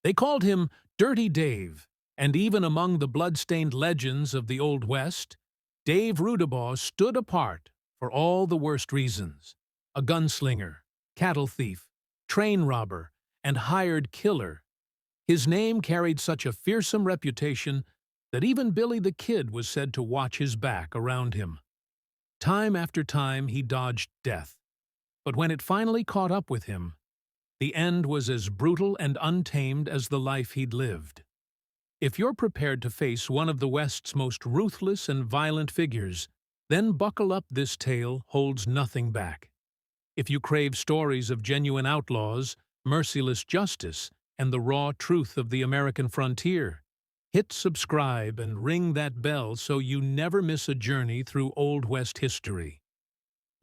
They called him Dirty Dave, and even among the blood-stained legends of the Old West, Dave Rudabaugh stood apart for all the worst reasons. A gunslinger, cattle thief, train robber, and hired killer. His name carried such a fearsome reputation that even Billy the Kid was said to watch his back around him. Time after time he dodged death, but when it finally caught up with him, the end was as brutal and untamed as the life he'd lived. If you're prepared to face one of the West's most ruthless and violent figures, then buckle up, this tale holds nothing back. If you crave stories of genuine outlaws, merciless justice, and the raw truth of the American frontier, hit subscribe and ring that bell so you never miss a journey through Old West history.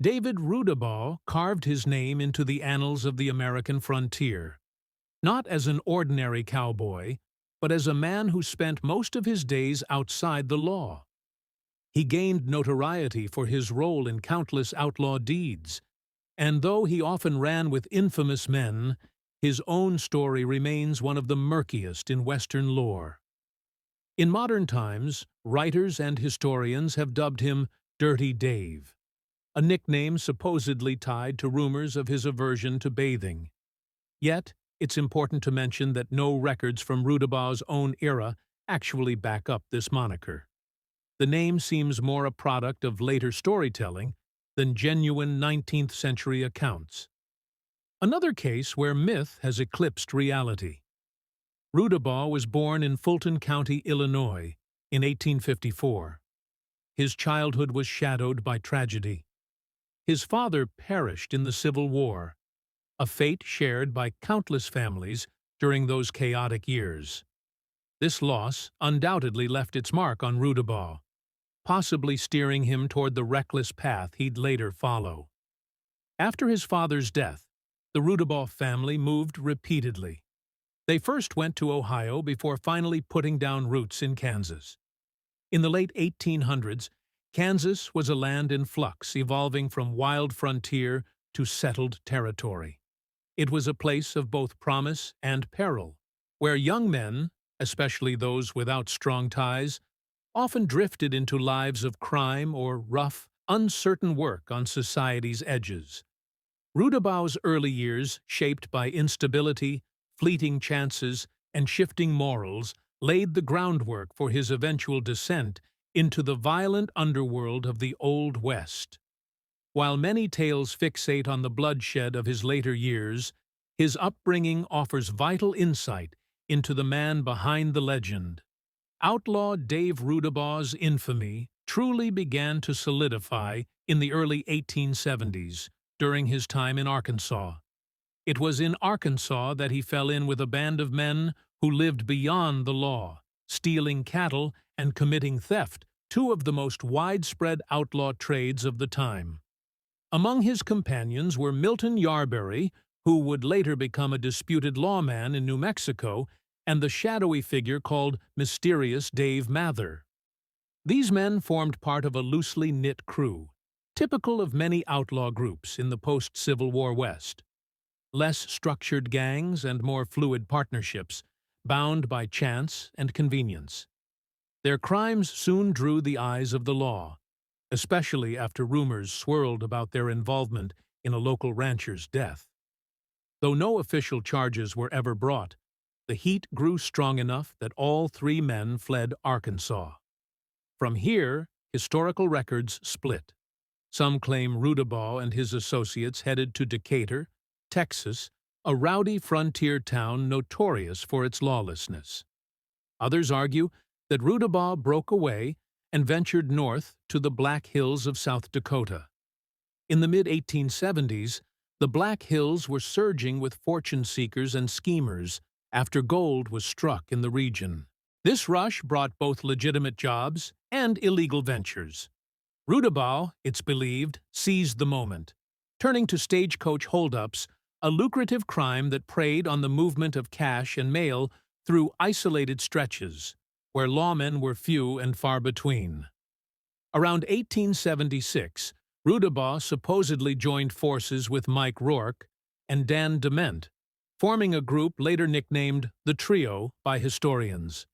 David Rudabaugh carved his name into the annals of the American frontier, not as an ordinary cowboy, but as a man who spent most of his days outside the law. He gained notoriety for his role in countless outlaw deeds, and though he often ran with infamous men, his own story remains one of the murkiest in Western lore. In modern times, writers and historians have dubbed him Dirty Dave, a nickname supposedly tied to rumors of his aversion to bathing. Yet, it's important to mention that no records from Rudabaugh's own era actually back up this moniker. The name seems more a product of later storytelling than genuine 19th-century accounts. Another case where myth has eclipsed reality. Rudabaugh was born in Fulton County, Illinois, in 1854. His childhood was shadowed by tragedy. His father perished in the Civil War, a fate shared by countless families during those chaotic years. This loss undoubtedly left its mark on Rudabaugh, possibly steering him toward the reckless path he'd later follow. After his father's death, the Rudabaugh family moved repeatedly. They first went to Ohio before finally putting down roots in Kansas. In the late 1800s, Kansas was a land in flux, evolving from wild frontier to settled territory. It was a place of both promise and peril, where young men, especially those without strong ties, often drifted into lives of crime or rough, uncertain work on society's edges. Rudabaugh's early years, shaped by instability, fleeting chances, and shifting morals, laid the groundwork for his eventual descent into the violent underworld of the Old West. While many tales fixate on the bloodshed of his later years, his upbringing offers vital insight into the man behind the legend. Outlaw Dave Rudabaugh's infamy truly began to solidify in the early 1870s, during his time in Arkansas. It was in Arkansas that he fell in with a band of men who lived beyond the law, stealing cattle and committing theft, two of the most widespread outlaw trades of the time. Among his companions were Milton Yarberry, who would later become a disputed lawman in New Mexico, and the shadowy figure called Mysterious Dave Mather. These men formed part of a loosely knit crew, typical of many outlaw groups in the post-Civil War West. Less structured gangs and more fluid partnerships, bound by chance and convenience. Their crimes soon drew the eyes of the law, especially after rumors swirled about their involvement in a local rancher's death. Though no official charges were ever brought, the heat grew strong enough that all three men fled Arkansas. From here, historical records split. Some claim Rudabaugh and his associates headed to Decatur, Texas, a rowdy frontier town notorious for its lawlessness. Others argue that Rudabaugh broke away and ventured north to the Black Hills of South Dakota. In the mid-1870s, the Black Hills were surging with fortune seekers and schemers after gold was struck in the region. This rush brought both legitimate jobs and illegal ventures. Rudabaugh, it's believed, seized the moment, turning to stagecoach holdups, a lucrative crime that preyed on the movement of cash and mail through isolated stretches, where lawmen were few and far between. Around 1876, Rudabaugh supposedly joined forces with Mike Rourke and Dan Dement, forming a group later nicknamed the Trio by historians.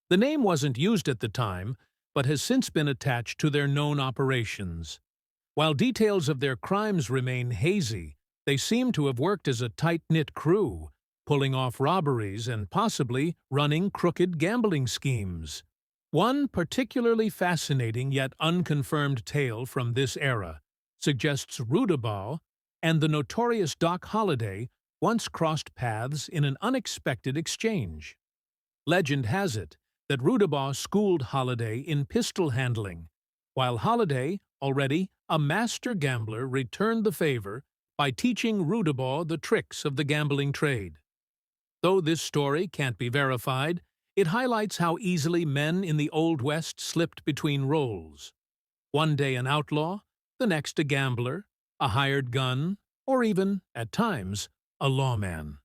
The name wasn't used at the time, but has since been attached to their known operations. While details of their crimes remain hazy, they seem to have worked as a tight-knit crew, pulling off robberies and possibly running crooked gambling schemes. One particularly fascinating yet unconfirmed tale from this era suggests Rudabaugh and the notorious Doc Holliday once crossed paths in an unexpected exchange. Legend has it that Rudabaugh schooled Holliday in pistol handling, while Holliday, already a master gambler, returned the favor by teaching Rudabaugh the tricks of the gambling trade. Though this story can't be verified, it highlights how easily men in the Old West slipped between roles. One day an outlaw, the next a gambler, a hired gun, or even, at times, a lawman.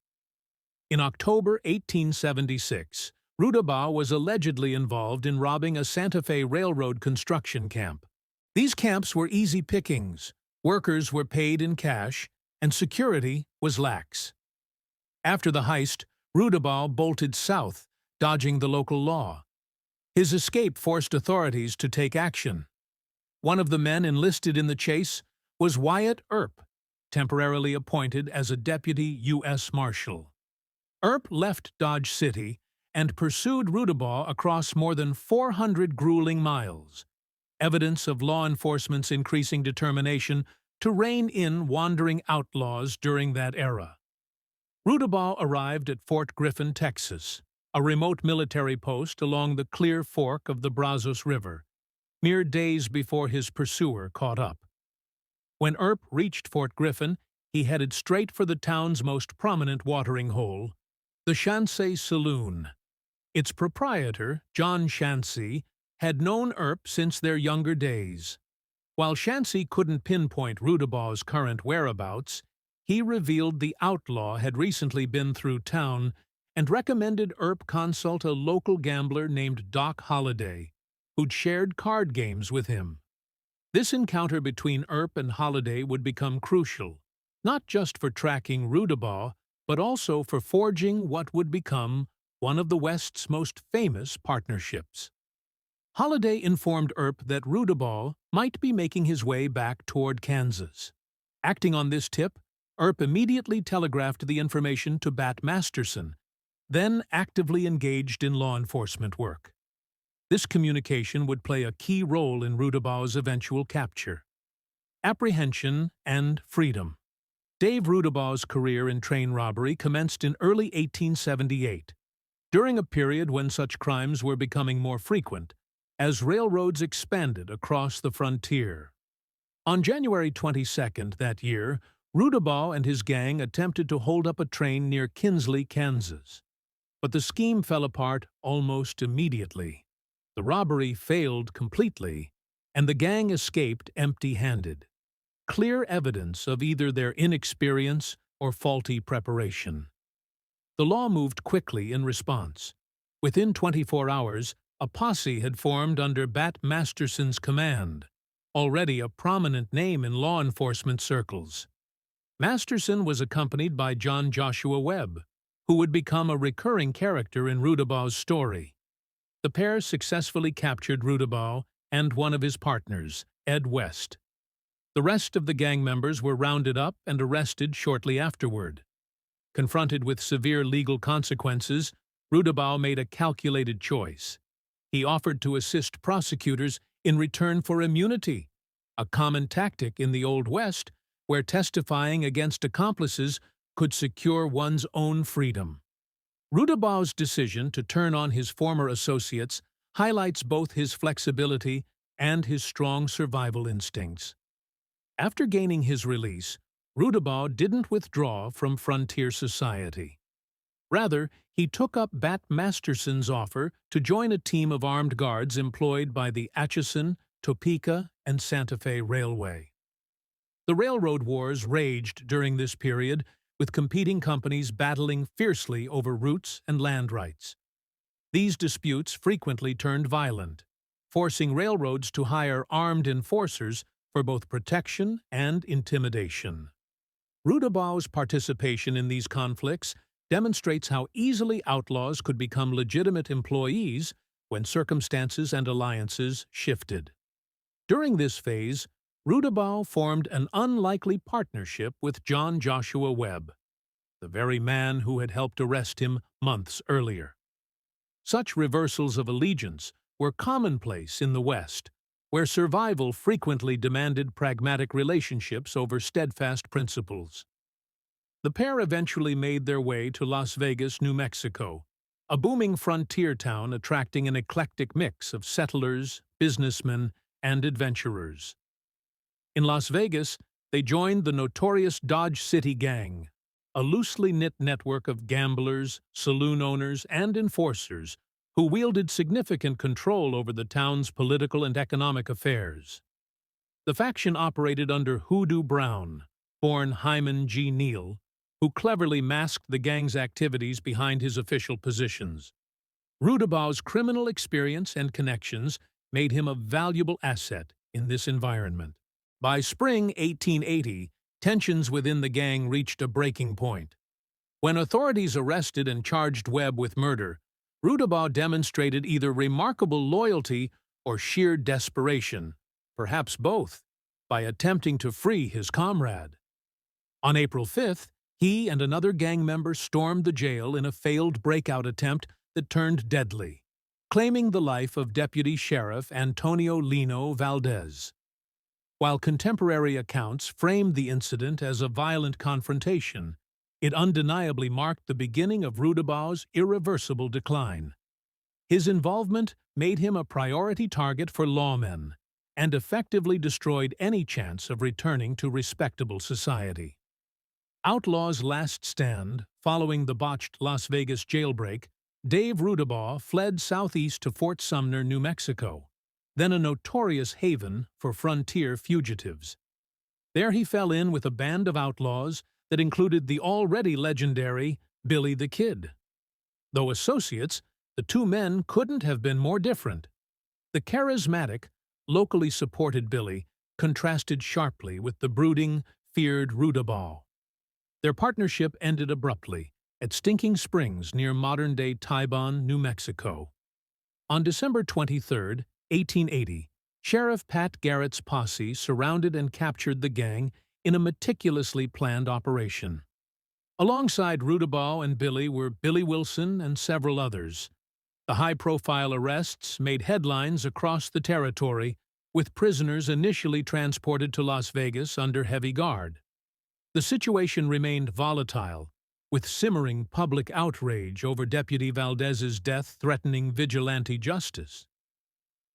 In October 1876, Rudabaugh was allegedly involved in robbing a Santa Fe Railroad construction camp. These camps were easy pickings, workers were paid in cash, and security was lax. After the heist, Rudabaugh bolted south, dodging the local law. His escape forced authorities to take action. One of the men enlisted in the chase was Wyatt Earp, temporarily appointed as a deputy U.S. Marshal. Earp left Dodge City and pursued Rudabaugh across more than 400 grueling miles, evidence of law enforcement's increasing determination to rein in wandering outlaws during that era. Rudabaugh arrived at Fort Griffin, Texas, a remote military post along the Clear Fork of the Brazos River, mere days before his pursuer caught up. When Earp reached Fort Griffin, he headed straight for the town's most prominent watering hole, the Chancey Saloon. Its proprietor, John Chancey, had known Earp since their younger days. While Chancey couldn't pinpoint Rudabaugh's current whereabouts, he revealed the outlaw had recently been through town and recommended Earp consult a local gambler named Doc Holliday, who'd shared card games with him. This encounter between Earp and Holliday would become crucial, not just for tracking Rudabaugh, but also for forging what would become one of the West's most famous partnerships. Holliday informed Earp that Rudabaugh might be making his way back toward Kansas. Acting on this tip, Earp immediately telegraphed the information to Bat Masterson, then actively engaged in law enforcement work. This communication would play a key role in Rudabaugh's eventual capture. Apprehension and Freedom. Dave Rudabaugh's career in train robbery commenced in early 1878, during a period when such crimes were becoming more frequent, as railroads expanded across the frontier. On January 22nd that year, Rudabaugh and his gang attempted to hold up a train near Kinsley, Kansas. But the scheme fell apart almost immediately. The robbery failed completely, and the gang escaped empty-handed. Clear evidence of either their inexperience or faulty preparation. The law moved quickly in response. Within 24 hours, a posse had formed under Bat Masterson's command, already a prominent name in law enforcement circles. Masterson was accompanied by John Joshua Webb, who would become a recurring character in Rudabaugh's story. The pair successfully captured Rudabaugh and one of his partners, Ed West. The rest of the gang members were rounded up and arrested shortly afterward. Confronted with severe legal consequences, Rudabaugh made a calculated choice. He offered to assist prosecutors in return for immunity, a common tactic in the Old West where testifying against accomplices could secure one's own freedom. Rudabaugh's decision to turn on his former associates highlights both his flexibility and his strong survival instincts. After gaining his release, Rudabaugh didn't withdraw from frontier society. Rather, he took up Bat Masterson's offer to join a team of armed guards employed by the Atchison, Topeka, and Santa Fe Railway. The railroad wars raged during this period, with competing companies battling fiercely over routes and land rights. These disputes frequently turned violent, forcing railroads to hire armed enforcers for both protection and intimidation. Rudabaug's participation in these conflicts demonstrates how easily outlaws could become legitimate employees when circumstances and alliances shifted. During this phase, Rudabaugh formed an unlikely partnership with John Joshua Webb, the very man who had helped arrest him months earlier. Such reversals of allegiance were commonplace in the West, where survival frequently demanded pragmatic relationships over steadfast principles. The pair eventually made their way to Las Vegas, New Mexico, a booming frontier town attracting an eclectic mix of settlers, businessmen, and adventurers. In Las Vegas, they joined the notorious Dodge City Gang, a loosely knit network of gamblers, saloon owners, and enforcers who wielded significant control over the town's political and economic affairs. The faction operated under Hoodoo Brown, born Hyman G. Neal, who cleverly masked the gang's activities behind his official positions. Rudabaugh's criminal experience and connections made him a valuable asset in this environment. By spring 1880, tensions within the gang reached a breaking point. When authorities arrested and charged Webb with murder, Rudabaugh demonstrated either remarkable loyalty or sheer desperation, perhaps both, by attempting to free his comrade. On April 5th, he and another gang member stormed the jail in a failed breakout attempt that turned deadly, claiming the life of Deputy Sheriff Antonio Lino Valdez. While contemporary accounts framed the incident as a violent confrontation, it undeniably marked the beginning of Rudabaugh's irreversible decline. His involvement made him a priority target for lawmen and effectively destroyed any chance of returning to respectable society. Outlaw's last stand, following the botched Las Vegas jailbreak, Dave Rudabaugh fled southeast to Fort Sumner, New Mexico, then a notorious haven for frontier fugitives. There he fell in with a band of outlaws that included the already legendary Billy the Kid. Though associates, the two men couldn't have been more different. The charismatic, locally supported Billy contrasted sharply with the brooding, feared Rudabaugh. Their partnership ended abruptly at Stinking Springs near modern-day Tybon, New Mexico. On December 23, 1880, Sheriff Pat Garrett's posse surrounded and captured the gang in a meticulously planned operation. Alongside Rudabaugh and Billy were Billy Wilson and several others. The high-profile arrests made headlines across the territory, with prisoners initially transported to Las Vegas under heavy guard. The situation remained volatile, with simmering public outrage over Deputy Valdez's death threatening vigilante justice.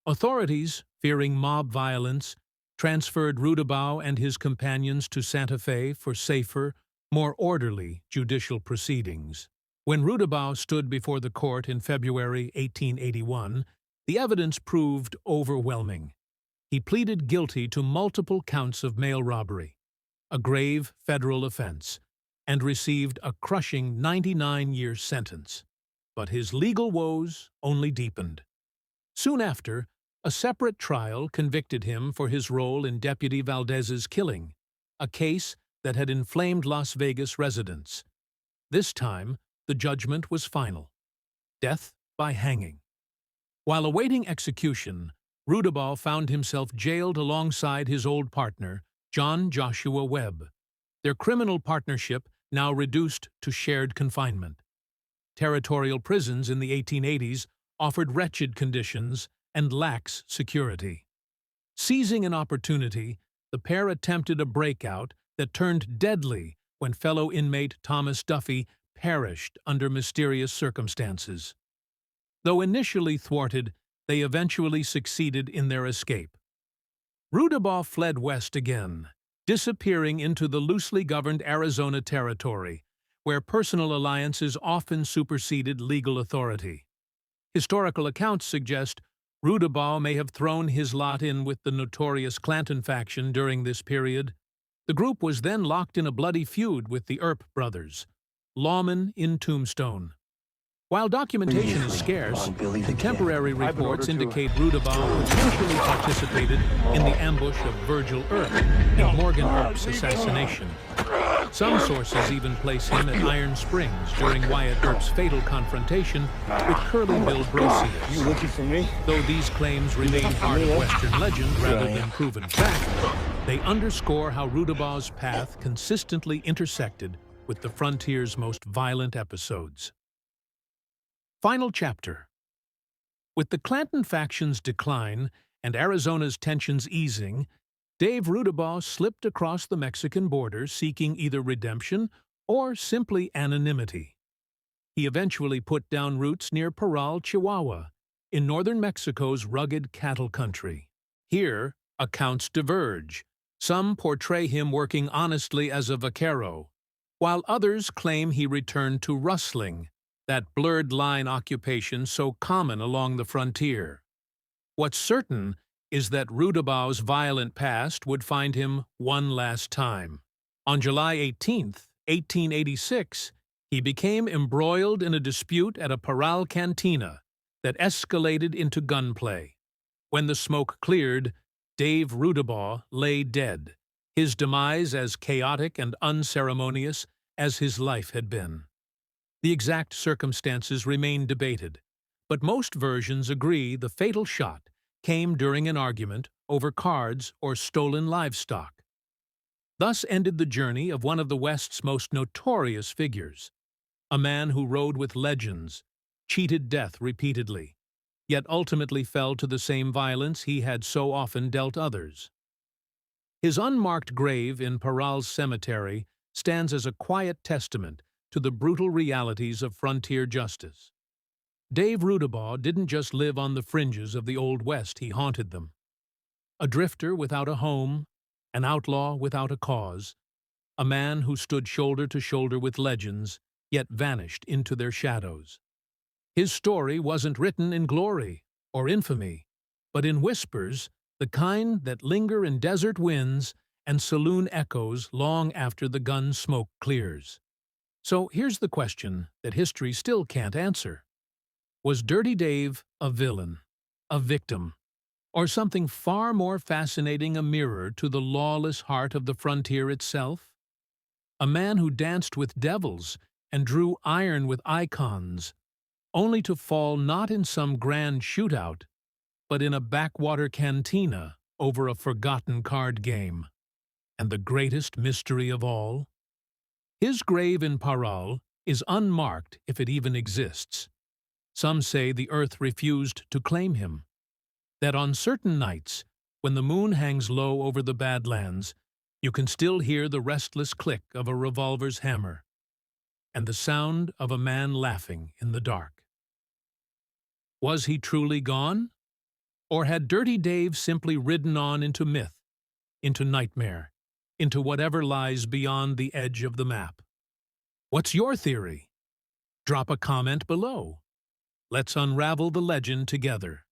Authorities, fearing mob violence, transferred Rudabaugh and his companions to Santa Fe for safer, more orderly judicial proceedings. When Rudabaugh stood before the court in February 1881, the evidence proved overwhelming. He pleaded guilty to multiple counts of mail robbery, a grave federal offense, and received a crushing 99-year sentence. But his legal woes only deepened. Soon after, a separate trial convicted him for his role in Deputy Valdez's killing, a case that had inflamed Las Vegas residents. This time, the judgment was final: death by hanging. While awaiting execution, Rudabaugh found himself jailed alongside his old partner, John Joshua Webb, their criminal partnership now reduced to shared confinement. Territorial prisons in the 1880s offered wretched conditions and lax security. Seizing an opportunity, the pair attempted a breakout that turned deadly when fellow inmate Thomas Duffy perished under mysterious circumstances. Though initially thwarted, they eventually succeeded in their escape. Rudabaugh fled west again, disappearing into the loosely governed Arizona territory, where personal alliances often superseded legal authority. Historical accounts suggest Rudabaugh may have thrown his lot in with the notorious Clanton faction during this period. The group was then locked in a bloody feud with the Earp brothers, lawmen in Tombstone. While documentation is scarce, contemporary reports indicate Rudabaugh potentially participated in the ambush of Virgil Earp and Morgan Earp's assassination. Some sources even place him at Iron Springs during Wyatt Earp's fatal confrontation with curly-billed Brocius. You looking for me? Though these claims remain part of Western legend rather than proven fact, they underscore how Rudabaugh's path consistently intersected with the frontier's most violent episodes. Final chapter. With the Clanton faction's decline and Arizona's tensions easing, Dave Rudabaugh slipped across the Mexican border seeking either redemption or simply anonymity. He eventually put down roots near Parral, Chihuahua, in northern Mexico's rugged cattle country. Here, accounts diverge. Some portray him working honestly as a vaquero, while others claim he returned to rustling, that blurred line occupation so common along the frontier. What's certain is that Rudabaugh's violent past would find him one last time. On July 18, 1886, he became embroiled in a dispute at a Parral cantina that escalated into gunplay. When the smoke cleared, Dave Rudabaugh lay dead, his demise as chaotic and unceremonious as his life had been. The exact circumstances remain debated, but most versions agree the fatal shot came during an argument over cards or stolen livestock. Thus ended the journey of one of the West's most notorious figures, a man who rode with legends, cheated death repeatedly, yet ultimately fell to the same violence he had so often dealt others. His unmarked grave in Parral's cemetery stands as a quiet testament to the brutal realities of frontier justice. Dave Rudabaugh didn't just live on the fringes of the Old West, he haunted them. A drifter without a home, an outlaw without a cause, a man who stood shoulder to shoulder with legends, yet vanished into their shadows. His story wasn't written in glory or infamy, but in whispers, the kind that linger in desert winds and saloon echoes long after the gun smoke clears. So here's the question that history still can't answer. Was Dirty Dave a villain, a victim, or something far more fascinating, a mirror to the lawless heart of the frontier itself? A man who danced with devils and drew iron with icons, only to fall not in some grand shootout, but in a backwater cantina over a forgotten card game. And the greatest mystery of all? His grave in Parral is unmarked if it even exists. Some say the earth refused to claim him, that on certain nights, when the moon hangs low over the Badlands, you can still hear the restless click of a revolver's hammer and the sound of a man laughing in the dark. Was he truly gone? Or had Dirty Dave simply ridden on into myth, into nightmare, into whatever lies beyond the edge of the map? What's your theory? Drop a comment below. Let's unravel the legend together.